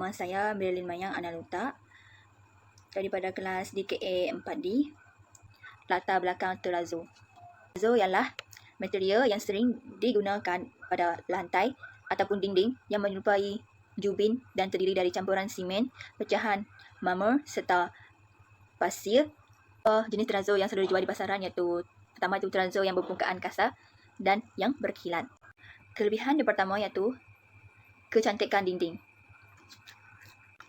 Nama saya Marilyn Mayang Analuta daripada kelas DKA 4D. Latar belakang terrazzo. Terrazzo ialah material yang sering digunakan pada lantai ataupun dinding yang menyerupai jubin dan terdiri dari campuran simen, pecahan marmer serta pasir. Jenis terrazzo yang selalu dijual di pasaran iaitu pertama itu terrazzo yang berpermukaan kasar dan yang berkilat. Kelebihan yang pertama iaitu kecantikan dinding.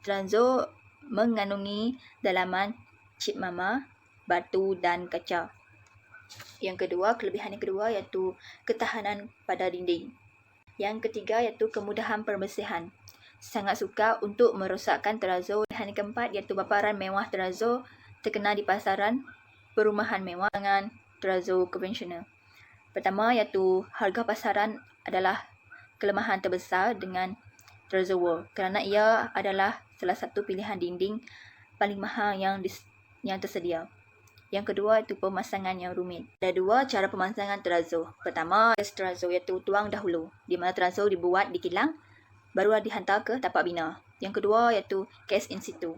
Terrazzo mengandungi dalaman chip mama, batu dan kaca. Kelebihan yang kedua iaitu ketahanan pada dinding. Yang ketiga iaitu kemudahan pembersihan. Sangat sukar untuk merosakkan terrazzo. Yang keempat iaitu paparan mewah terrazzo terkenal di pasaran perumahan mewah dengan terrazzo konvensional. Pertama iaitu harga pasaran adalah kelemahan terbesar dengan terrazzo wall kerana ia adalah salah satu pilihan dinding paling mahal yang tersedia. Yang kedua itu pemasangan yang rumit. Ada dua cara pemasangan terrazzo. Pertama, terrazzo iaitu tuang dahulu, di mana terrazzo dibuat di kilang baru dihantar ke tapak bina. Yang kedua iaitu cast in situ,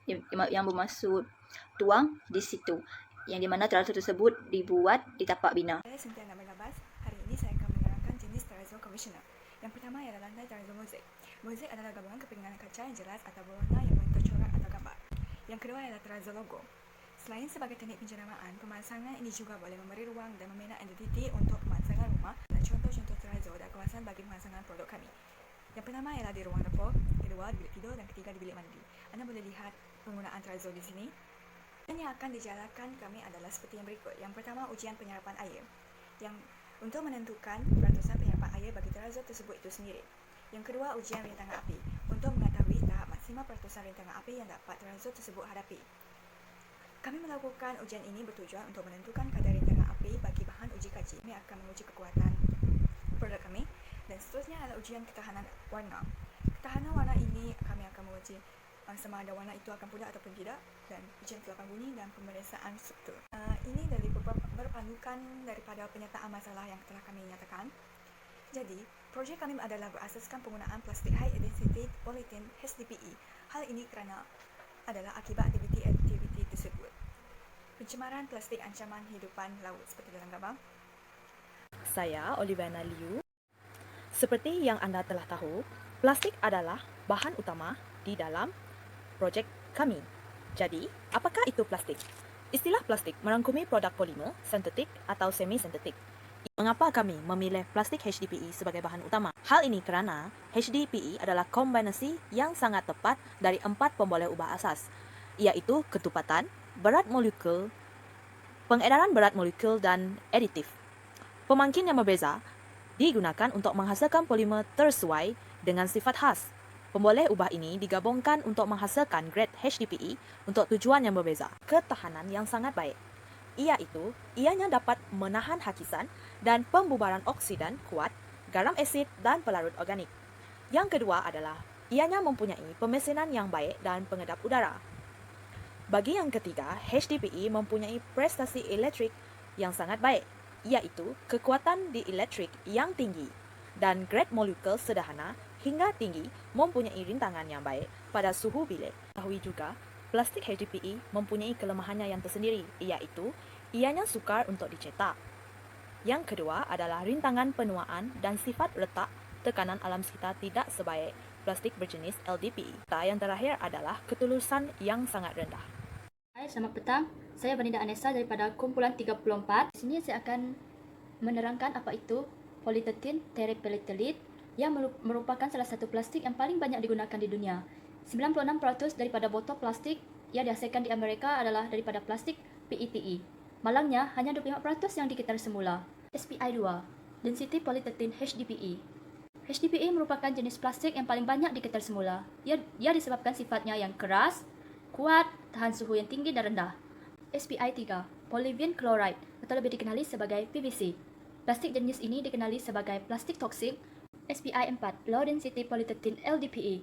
yang bermaksud tuang di situ, yang di mana terrazzo tersebut dibuat di tapak bina. Saya Cynthia Nabelabas. Hari ini saya akan menerangkan jenis terrazzo konvensional. Yang pertama ialah lantai terrazzo mozaik. Mozaik adalah gabungan kepingan kaca yang jelas atau berwarna yang membentuk corak atau gambar. Yang kedua ialah terrazzo logo. Selain sebagai teknik penjeramaan, pemasangan ini juga boleh memberi ruang dan membina identiti untuk pemasangan rumah dan contoh-contoh terrazzo dan kemasan bagi pemasangan produk kami. Yang pertama ialah di ruang dapur, kedua di bilik tidur dan ketiga di bilik mandi. Anda boleh lihat penggunaan terrazzo di sini. Dan yang akan dijalankan kami adalah seperti yang berikut. Yang pertama, ujian penyerapan air. Yang untuk menentukan peratusan penyerapan air bagi terrazzo tersebut itu sendiri. Yang kedua, ujian rintangan api. Untuk mengetahui tahap maksimal peratusan rintangan api yang dapat terrazzo tersebut hadapi. Kami melakukan ujian ini bertujuan untuk menentukan kadar rintangan api bagi bahan uji kaji. Kami akan menguji kekuatan produk kami. Dan seterusnya adalah ujian ketahanan warna. Ketahanan warna ini kami akan menguji sama ada warna itu akan pudar ataupun tidak, dan ujian kelapan bunyi dan pemeriksaan struktur. Ini dari berpandukan daripada penyataan masalah yang telah kami nyatakan. Jadi, projek kami adalah berasaskan penggunaan plastik high density polyethylene HDPE. Hal ini kerana adalah akibat aktiviti tersebut. Pencemaran plastik ancaman hidupan laut seperti dalam gambar. Saya Oliviana Liu. Seperti yang anda telah tahu, plastik adalah bahan utama di dalam projek kami. Jadi, apakah itu plastik? Istilah plastik merangkumi produk polimer, sintetik atau semi-sintetik. Mengapa kami memilih plastik HDPE sebagai bahan utama? Hal ini kerana HDPE adalah kombinasi yang sangat tepat dari 4 pemboleh ubah asas, iaitu ketupatan, berat molekul, pengedaran berat molekul dan aditif. Pemangkin yang berbeza digunakan untuk menghasilkan polimer tersesuai dengan sifat khas. Pemboleh ubah ini digabungkan untuk menghasilkan grade HDPE untuk tujuan yang berbeza. Ketahanan yang sangat baik, iaitu ianya dapat menahan hakisan dan pembubaran oksidan kuat, garam asid dan pelarut organik. Yang kedua adalah ianya mempunyai pemesinan yang baik dan pengedap udara. Bagi yang ketiga, HDPE mempunyai prestasi elektrik yang sangat baik, iaitu kekuatan di elektrik yang tinggi dan grade molekul sederhana hingga tinggi mempunyai rintangan yang baik pada suhu bilik. Ketahui juga, plastik HDPE mempunyai kelemahannya yang tersendiri, iaitu ianya sukar untuk dicetak. Yang kedua adalah rintangan penuaan dan sifat letak tekanan alam sekitar tidak sebaik plastik berjenis LDPE. Yang terakhir adalah ketulusan yang sangat rendah. Hai, selamat petang. Saya Vanida Anessa daripada kumpulan 34. Di sini saya akan menerangkan apa itu polyethylene terephthalate yang merupakan salah satu plastik yang paling banyak digunakan di dunia. 96% daripada botol plastik yang dihasilkan di Amerika adalah daripada plastik PETE. Malangnya, hanya 25% yang dikitar semula. SPI 2, Density Polyethylene HDPE. HDPE merupakan jenis plastik yang paling banyak dikitar semula. Ia disebabkan sifatnya yang keras, kuat, tahan suhu yang tinggi dan rendah. SPI 3, Polyvinyl Chloride atau lebih dikenali sebagai PVC. Plastik jenis ini dikenali sebagai plastik toksik. SPI 4, Low Density Polyethylene LDPE.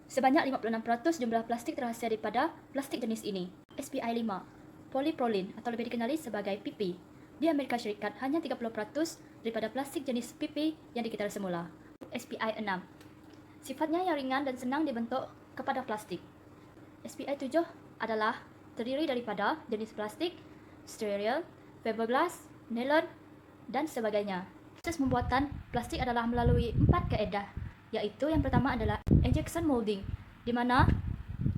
Sebanyak 56% jumlah plastik terhasil daripada plastik jenis ini. SPI 5, Polypropylene atau lebih dikenali sebagai PP. Di Amerika Syarikat, hanya 30% daripada plastik jenis PP yang dikitar semula. SPI 6, Sifatnya yang ringan dan senang dibentuk kepada plastik. SPI 7 adalah terdiri daripada jenis plastik, steril, fiberglass, nylon, dan sebagainya. Proses pembuatan plastik adalah melalui 4 kaedah, iaitu yang pertama adalah injection molding, di mana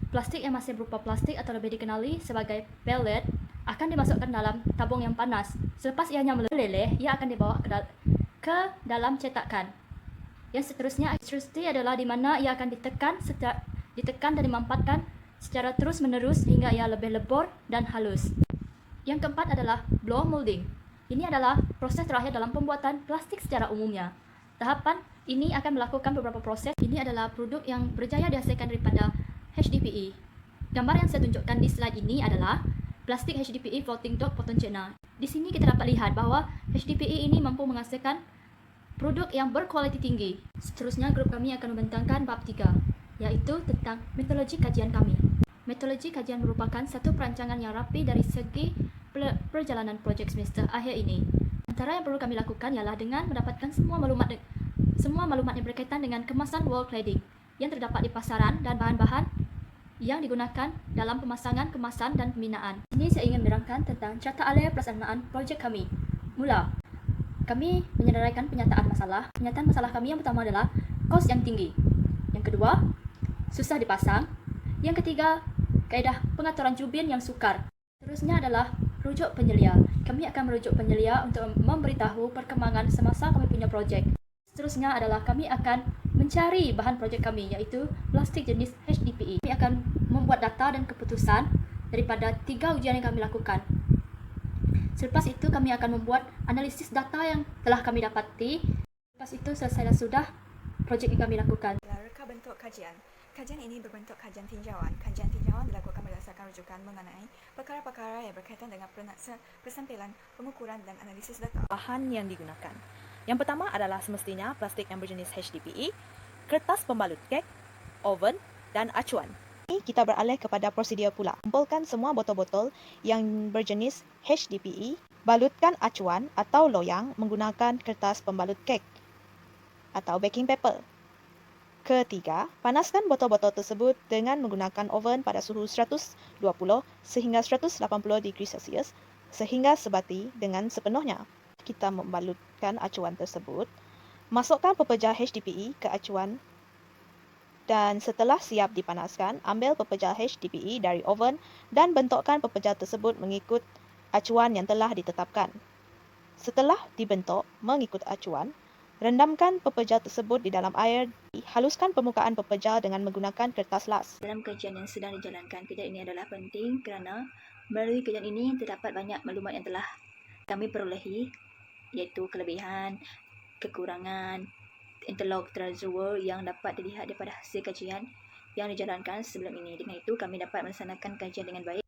plastik yang masih berupa plastik atau lebih dikenali sebagai pellet akan dimasukkan dalam tabung yang panas. Selepas ianya meleleh, ia akan dibawa ke dalam cetakan. Yang seterusnya adalah di mana ia akan ditekan dan dimampatkan secara terus-menerus hingga ia lebih lebur dan halus. Yang keempat adalah blow molding. Ini adalah proses terakhir dalam pembuatan plastik secara umumnya. Tahapan ini akan melakukan beberapa proses. Ini adalah produk yang berjaya dihasilkan daripada HDPE. Gambar yang saya tunjukkan di slide ini adalah plastik HDPE floating dock potential. Di sini kita dapat lihat bahawa HDPE ini mampu menghasilkan produk yang berkualiti tinggi. Seterusnya, grup kami akan membentangkan bab 3, iaitu tentang metodologi kajian kami. Metodologi kajian merupakan satu perancangan yang rapi dari segi perjalanan projek semester akhir ini. Antara yang perlu kami lakukan ialah dengan mendapatkan semua maklumat yang berkaitan dengan kemasan wall cladding yang terdapat di pasaran dan bahan-bahan yang digunakan dalam pemasangan kemasan dan pembinaan. Ini saya ingin menerangkan tentang carta alih pelaksanaan projek kami. Mula, kami menyederaikan penyataan masalah. Penyataan masalah kami yang pertama adalah kos yang tinggi. Yang kedua, susah dipasang. Yang ketiga, kaedah pengaturan jubin yang sukar. Seterusnya adalah rujuk penyelia. Kami akan merujuk penyelia untuk memberitahu perkembangan semasa kami punya projek. Seterusnya adalah kami akan mencari bahan projek kami, iaitu plastik jenis HDPE. Kami akan membuat data dan keputusan daripada 3 ujian yang kami lakukan. Selepas itu kami akan membuat analisis data yang telah kami dapati. Selepas itu selesai dan sudah projek yang kami lakukan. Reka bentuk kajian. Kajian ini berbentuk kajian tinjauan. Kajian tinjauan dilakukan berdasarkan rujukan mengenai perkara-perkara yang berkaitan dengan persampilan, pengukuran dan analisis data. Bahan yang digunakan. Yang pertama adalah semestinya plastik yang berjenis HDPE, kertas pembalut kek, oven, dan acuan. Ini kita beralih kepada prosedur pula. Kumpulkan semua botol-botol yang berjenis HDPE, balutkan acuan atau loyang menggunakan kertas pembalut kek atau baking paper. Ketiga, panaskan botol-botol tersebut dengan menggunakan oven pada suhu 120 sehingga 180 degree Celsius sehingga sebati dengan sepenuhnya. Kita membalutkan acuan tersebut, masukkan pepejal HDPE ke acuan dan setelah siap dipanaskan, ambil pepejal HDPE dari oven dan bentukkan pepejal tersebut mengikut acuan yang telah ditetapkan. Setelah dibentuk mengikut acuan, rendamkan pepejal tersebut di dalam air. Haluskan permukaan pepejal dengan menggunakan kertas las. Dalam kajian yang sedang dijalankan, kajian ini adalah penting kerana melalui kajian ini terdapat banyak maklumat yang telah kami perolehi, iaitu kelebihan, kekurangan, interlock reservoir yang dapat dilihat daripada hasil kajian yang dijalankan sebelum ini. Dengan itu, kami dapat melaksanakan kajian dengan baik.